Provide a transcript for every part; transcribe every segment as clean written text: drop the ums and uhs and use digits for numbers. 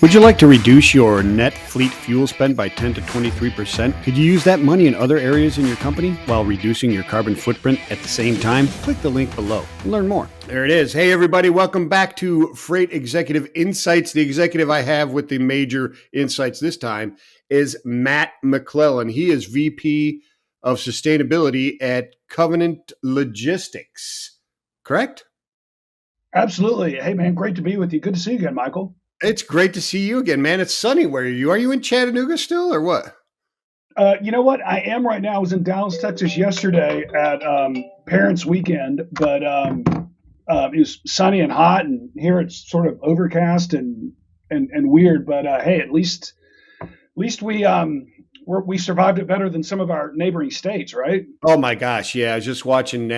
Would you like to reduce your net fleet fuel spend by 10 to 23%? Could you use that money in other areas in your company while reducing your carbon footprint at the same time? Click the link below and learn more. There it is. Hey, everybody. Welcome back to Freight Executive Insights. The executive I have with the major insights this time is Matt McLelland. He is VP of Sustainability at Covenant Logistics. Correct? Absolutely. Hey, man, great to be with you. Good to see you again, Michael. It's great to see you again, man. It's sunny. Where are you? Are you in Chattanooga still or what? You know what? I am right now. I was in Dallas, Texas yesterday at Parents Weekend, but it was sunny and hot, and here it's sort of overcast and weird. But hey, at least we survived it better than some of our neighboring states, right? Oh my gosh, yeah. I was just watching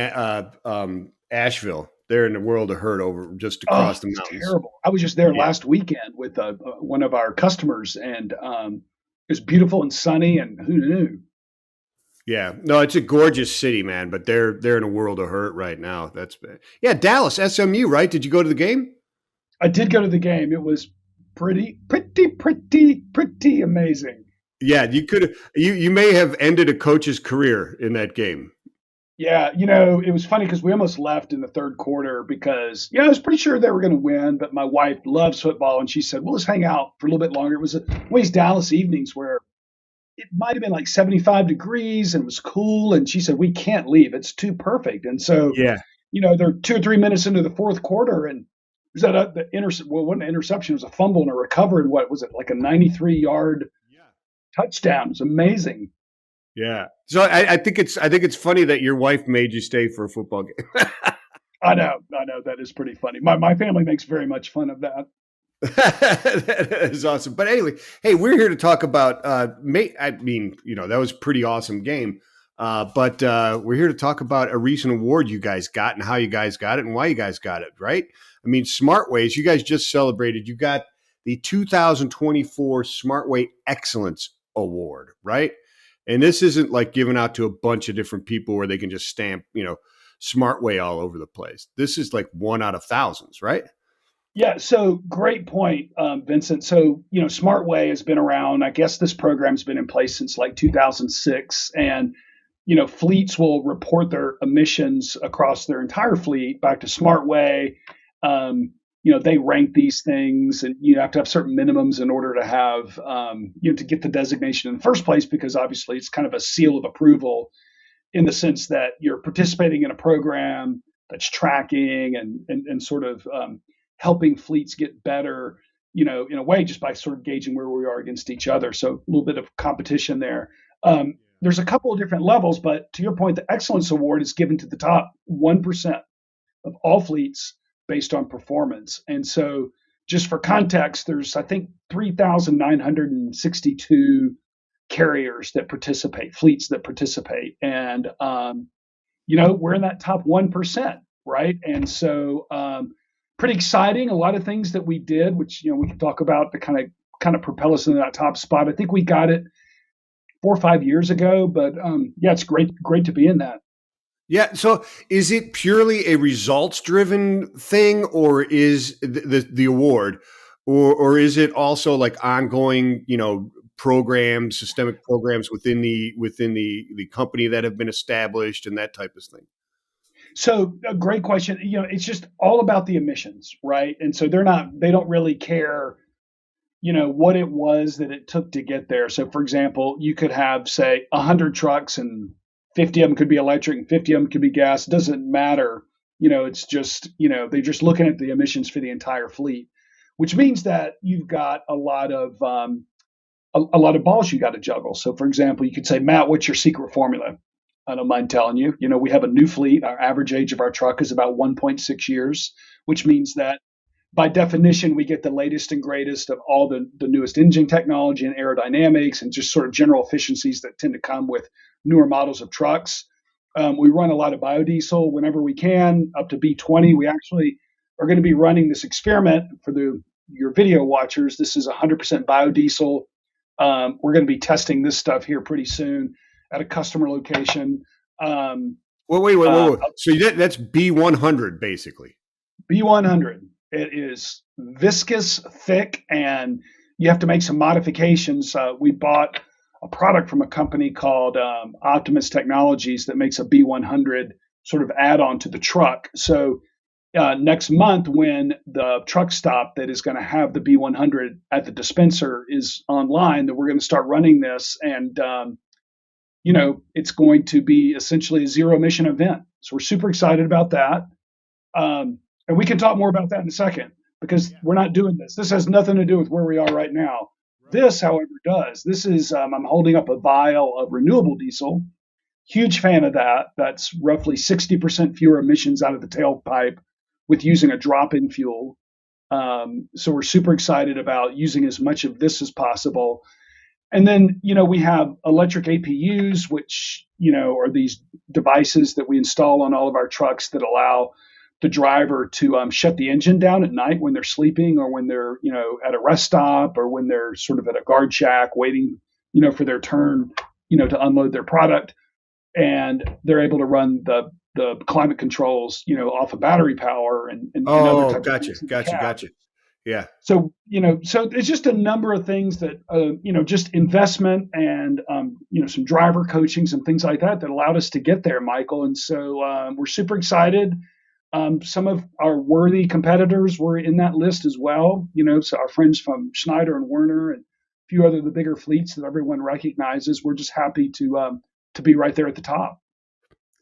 Asheville. They're in the world of hurt over just across the mountains. Terrible. I was just there last weekend with one of our customers, and it was beautiful and sunny, and who knew? Yeah, no, it's a gorgeous city, man. But they're in a world of hurt right now. That's yeah, Dallas, SMU, right? Did you go to the game? I did go to the game. It was pretty amazing. Yeah, you could. You may have ended a coach's career in that game. Yeah, it was funny because we almost left in the third quarter because, I was pretty sure they were going to win, but my wife loves football, and she said, well, let's hang out for a little bit longer. It was one of these Dallas evenings where it might have been like 75 degrees and it was cool, and she said, we can't leave. It's too perfect. And so, they're 2 or 3 minutes into the fourth quarter, and was that it wasn't an interception, it was a fumble and a recovery, and what was it, like a 93-yard touchdown. It was amazing. Yeah. So I think it's funny that your wife made you stay for a football game. I know. That is pretty funny. My family makes very much fun of that. That is awesome. But anyway, hey, we're here to talk about, that was a pretty awesome game. But we're here to talk about a recent award you guys got and how you guys got it and why you guys got it, right? I mean, Smartways, you guys just celebrated. You got the 2024 Smartway Excellence Award, right? And this isn't like given out to a bunch of different people where they can just stamp, Smartway all over the place. This is like one out of thousands, right? Yeah. So great point, Vincent. So, Smartway has been around. I guess this program's been in place since like 2006. And, fleets will report their emissions across their entire fleet back to Smartway. They rank these things, and you have to have certain minimums in order to have, to get the designation in the first place, because obviously it's kind of a seal of approval in the sense that you're participating in a program that's tracking and sort of helping fleets get better, in a way, just by sort of gauging where we are against each other. So a little bit of competition there. There's a couple of different levels, but to your point, the Excellence Award is given to the top 1% of all fleets based on performance. And so just for context, there's, I think, 3,962 carriers that participate, fleets that participate. And, we're in that top 1%, right? And so pretty exciting. A lot of things that we did, which, we can talk about to kind of propel us into that top spot. I think we got it 4 or 5 years ago, but it's great to be in that. Yeah. So is it purely a results-driven thing, or is the award, or is it also like ongoing, programs, systemic programs within the company that have been established and that type of thing? So a great question. It's just all about the emissions, right? And so they don't really care, what it was that it took to get there. So for example, you could have, say, 100 trucks and 50 of them could be electric and 50 of them could be gas. It doesn't matter. It's just, they're just looking at the emissions for the entire fleet, which means that you've got a lot of balls you got to juggle. So for example, you could say, Matt, what's your secret formula? I don't mind telling you. We have a new fleet. Our average age of our truck is about 1.6 years, which means that by definition, we get the latest and greatest of all the newest engine technology and aerodynamics and just sort of general efficiencies that tend to come with newer models of trucks. We run a lot of biodiesel whenever we can, up to B20. We actually are going to be running this experiment for your video watchers. This is 100% biodiesel. We're going to be testing this stuff here pretty soon at a customer location. Wait. So that's B100 basically. B100. It is viscous, thick, and you have to make some modifications. We bought a product from a company called Optimus Technologies that makes a B100 sort of add-on to the truck. So next month, when the truck stop that is going to have the B100 at the dispenser is online, that we're going to start running this, and it's going to be essentially a zero emission event. So we're super excited about that. And we can talk more about that in a second because we're not doing this. This has nothing to do with where we are right now. This, however, does. This is, I'm holding up a vial of renewable diesel. Huge fan of that. That's roughly 60% fewer emissions out of the tailpipe with using a drop-in fuel. So we're super excited about using as much of this as possible. And then, we have electric APUs, which, are these devices that we install on all of our trucks that allow the driver to shut the engine down at night when they're sleeping, or when they're, at a rest stop, or when they're sort of at a guard shack waiting, for their turn, to unload their product. And they're able to run the climate controls, off of battery power and other types of things. Gotcha. Yeah. So, so it's just a number of things that, just investment and, some driver coaching, some things like that allowed us to get there, Michael. And so we're super excited. Some of our worthy competitors were in that list as well. So our friends from Schneider and Werner and a few other the bigger fleets that everyone recognizes. We're just happy to be right there at the top.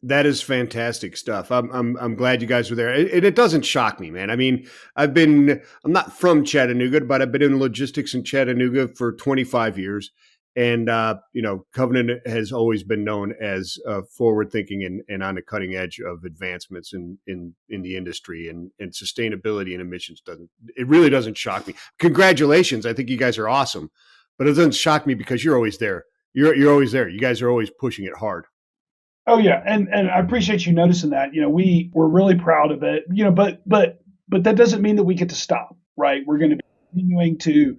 That is fantastic stuff. I'm glad you guys were there. It doesn't shock me, man. I mean, I'm not from Chattanooga, but I've been in logistics in Chattanooga for 25 years. And, Covenant has always been known as forward thinking and on the cutting edge of advancements in the industry, and sustainability and emissions really doesn't shock me. Congratulations. I think you guys are awesome, but it doesn't shock me because you're always there. You're always there. You guys are always pushing it hard. Oh yeah, and I appreciate you noticing that. We're really proud of it. But that doesn't mean that we get to stop, right? We're going to be continuing to,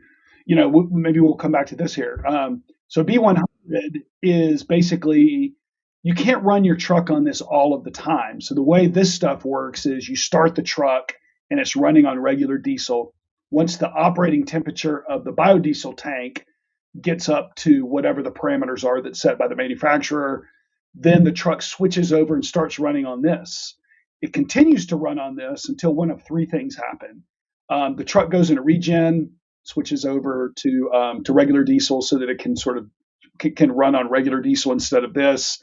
maybe we'll come back to this here. So B100 is basically, you can't run your truck on this all of the time. So the way this stuff works is you start the truck and it's running on regular diesel. Once the operating temperature of the biodiesel tank gets up to whatever the parameters are that's set by the manufacturer, then the truck switches over and starts running on this. It continues to run on this until one of three things happen. The truck goes into regen, switches over to regular diesel so that it can sort of can run on regular diesel instead of this.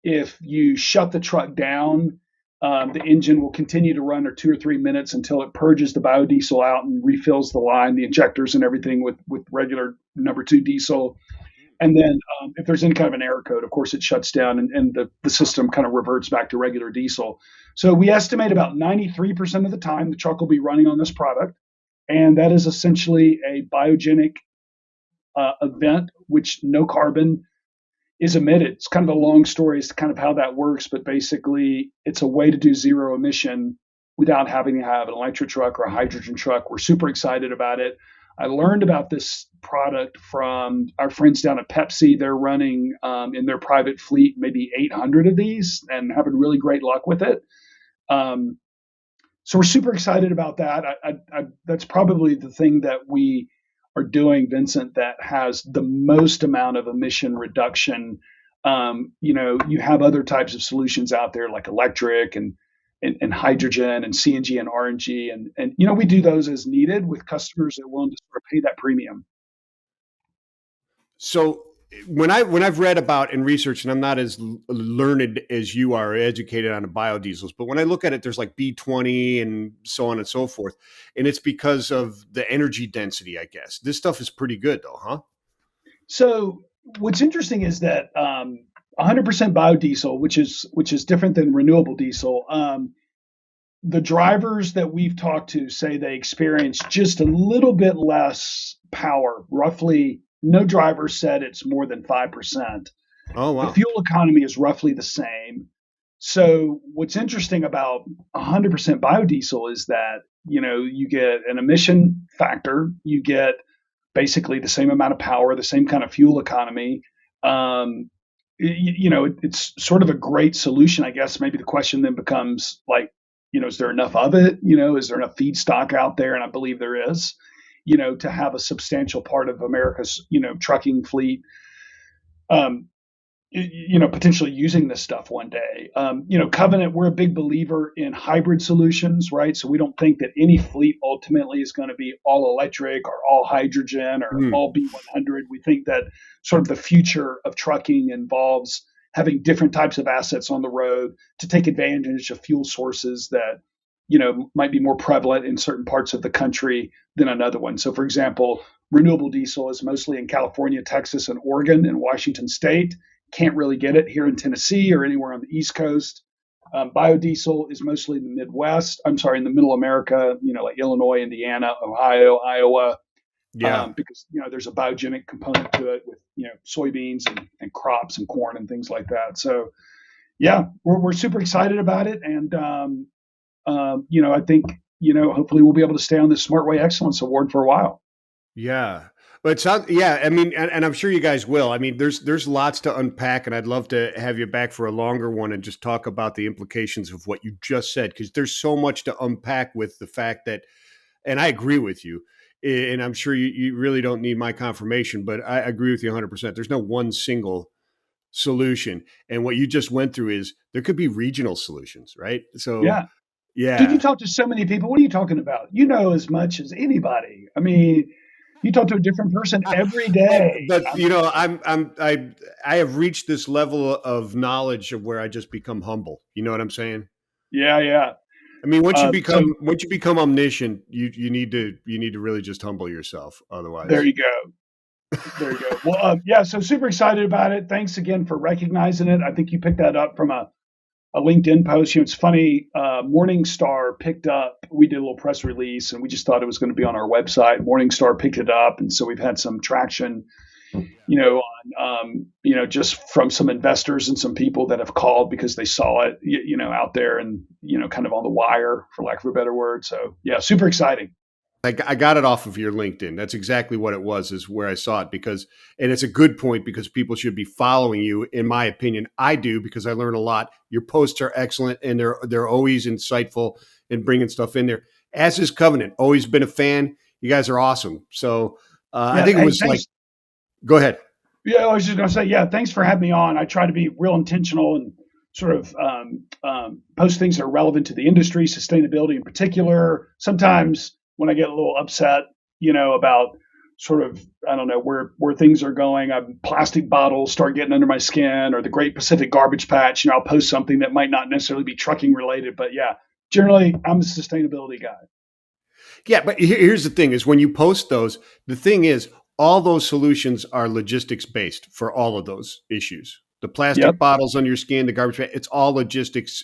If you shut the truck down, the engine will continue to run for 2 or 3 minutes until it purges the biodiesel out and refills the line, the injectors and everything with regular number 2 diesel. And then if there's any kind of an error code, of course, it shuts down and the system kind of reverts back to regular diesel. So we estimate about 93% of the time the truck will be running on this product. And that is essentially a biogenic event, which no carbon is emitted. It's kind of a long story as to kind of how that works, but basically it's a way to do zero emission without having to have an electric truck or a hydrogen truck. We're super excited about it. I learned about this product from our friends down at Pepsi. They're running in their private fleet maybe 800 of these and having really great luck with it. So we're super excited about that. That's probably the thing that we are doing, Vincent, that has the most amount of emission reduction. You have other types of solutions out there like electric and hydrogen and CNG and RNG. And we do those as needed with customers that are willing to sort of pay that premium. So when I've read about and researched, and I'm not as learned as you are, educated on the biodiesels, but when I look at it, there's like B20 and so on and so forth. And it's because of the energy density, I guess. This stuff is pretty good though, huh? So what's interesting is that 100% biodiesel, which is different than renewable diesel, the drivers that we've talked to say they experience just a little bit less power. Roughly, no driver said it's more than 5%. Oh, wow. The fuel economy is roughly the same. So what's interesting about 100% biodiesel is that, you get an emission factor, you get basically the same amount of power, the same kind of fuel economy. It's sort of a great solution, I guess. Maybe the question then becomes like, is there enough of it? Is there enough feedstock out there? And I believe there is, to have a substantial part of America's, trucking fleet, um, potentially using this stuff one day. Covenant, we're a big believer in hybrid solutions, right? So we don't think that any fleet ultimately is going to be all electric or all hydrogen or all B100. We think that sort of the future of trucking involves having different types of assets on the road to take advantage of fuel sources that, might be more prevalent in certain parts of the country than another one. So, for example, renewable diesel is mostly in California, Texas, and Oregon and Washington State. Can't really get it here in Tennessee or anywhere on the East Coast. Biodiesel is mostly in the Midwest. I'm sorry, in the Middle America, like Illinois, Indiana, Ohio, Iowa. Because there's a biogenic component to it with soybeans and crops and corn and things like that. So yeah, we're super excited about it, and I think hopefully we'll be able to stay on this Smartway Excellence Award for a while. Yeah. But it sounds, yeah, I mean, and I'm sure you guys will. I mean, there's lots to unpack, and I'd love to have you back for a longer one and just talk about the implications of what you just said, because there's so much to unpack with the fact that, and I agree with you, and I'm sure you really don't need my confirmation, but I agree with you 100%. There's no one single solution. And what you just went through is there could be regional solutions, right? So, yeah. Dude, you talk to so many people. What are you talking about? You know as much as anybody. I mean, you talk to a different person every day. But I have reached this level of knowledge of where I just become humble. You know what I'm saying? Yeah. I mean, once you become omniscient, you need to really just humble yourself. Otherwise, there you go. Well, yeah. So super excited about it. Thanks again for recognizing it. I think you picked that up from a LinkedIn post. It's funny. Morningstar picked up. We did a little press release, and we just thought it was going to be on our website. Morningstar picked it up, and so we've had some traction. On just from some investors and some people that have called because they saw it, out there and kind of on the wire, for lack of a better word. So yeah, super exciting. I got it off of your LinkedIn. That's exactly what it was, is where I saw it, and it's a good point, because people should be following you. In my opinion, I do, because I learn a lot. Your posts are excellent, and they're always insightful and bringing stuff in there, as is Covenant. Always been a fan. You guys are awesome. So I think it was go ahead. Yeah, I was just going to say, yeah, thanks for having me on. I try to be real intentional and sort of post things that are relevant to the industry, sustainability in particular. Sometimes when I get a little upset, about sort of, I don't know, where things are going, plastic bottles start getting under my skin, or the Great Pacific Garbage Patch, I'll post something that might not necessarily be trucking related, but yeah, generally I'm a sustainability guy. Yeah, but here's the thing is, when you post those, the thing is, all those solutions are logistics based for all of those issues. The plastic bottles under your skin, the garbage bag, it's all logistics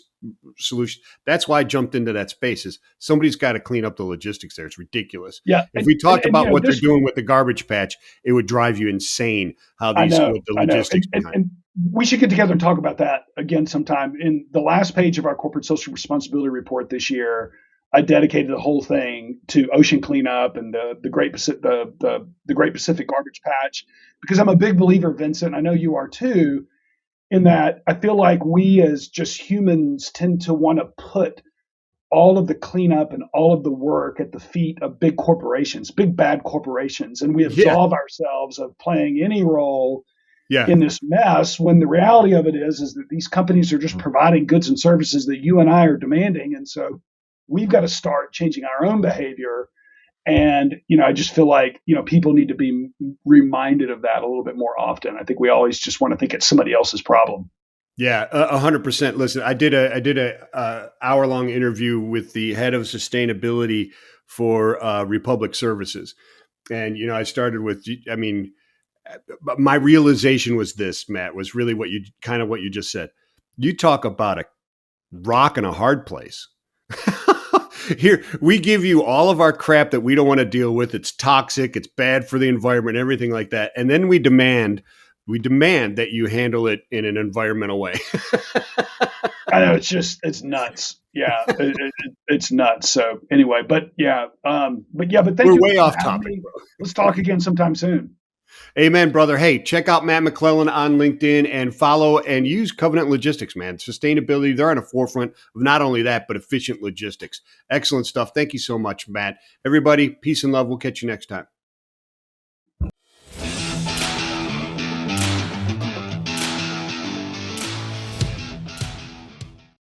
solution. That's why I jumped into that space. Is somebody's got to clean up the logistics there. It's ridiculous. Yeah. If we talked about what they're doing with the garbage patch, it would drive you insane how these with the logistics behind. And we should get together and talk about that again sometime. In the last page of our corporate social responsibility report this year, I dedicated the whole thing to ocean cleanup and the Great Pacific, the Great Pacific Garbage Patch, because I'm a big believer, Vincent. I know you are too. In that I feel like we as just humans tend to want to put all of the cleanup and all of the work at the feet of big corporations, big bad corporations, and we absolve ourselves of playing any role in this mess, when the reality of it is that these companies are just providing goods and services that you and I are demanding. And so we've got to start changing our own behavior. And, I just feel like, people need to be reminded of that a little bit more often. I think we always just want to think it's somebody else's problem. Yeah, 100%. Listen, I did a hour-long interview with the head of sustainability for Republic Services. And, I started with, my realization was this, Matt, was really what you just said. You talk about a rock and a hard place. Here, we give you all of our crap that we don't want to deal with. It's toxic. It's bad for the environment, everything like that. And then we demand that you handle it in an environmental way. I know, it's nuts. Yeah, it's nuts. So anyway, but thank you. We're way off topic, bro. Let's talk again sometime soon. Amen, brother. Hey, check out Matt McLelland on LinkedIn and follow and use Covenant Logistics, man. Sustainability, they're on the forefront of not only that, but efficient logistics. Excellent stuff. Thank you so much, Matt. Everybody, peace and love. We'll catch you next time.